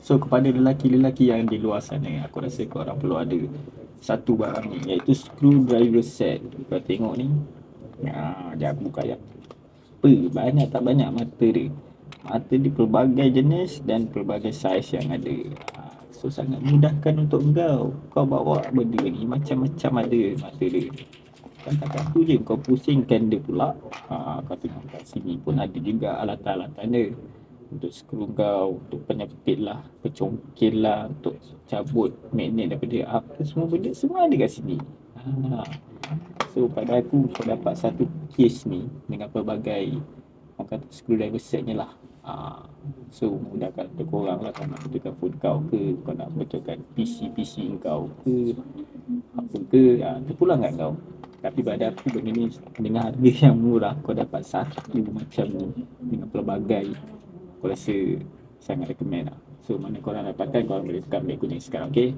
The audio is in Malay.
So kepada lelaki-lelaki yang di luar sana, aku rasa korang perlu ada satu barang ni, iaitu screwdriver set. Kau tengok ni. Sekejap aku buka sekejap. Banyak tak banyak mata dia. Mata dia pelbagai jenis dan pelbagai saiz yang ada. So sangat mudahkan untuk kau bawa benda ni macam-macam ada mata dia. Kan tak satu je kau pusingkan dia pula. Kau tengok kat sini pun ada juga alatan-alatan dia. Untuk skru kau, untuk penyepit lah, pecongkil lah, untuk cabut magnet daripada apa semua benda semua ada kat sini. So pada aku kau dapat satu case ni dengan pelbagai orang kata screwdriver set ni lah. So mudahkan untuk korang lah, kau nak betulkan phone kau ke, kau nak betulkan PC kau ke, apa ke, terpulang kat kau. Tapi pada aku benda ni dengan harga yang murah, kau dapat satu macam ni dengan pelbagai, aku rasa sangat recommend lah. So mana korang dapatkan, korang boleh tekan beg kuning sekarang, okay?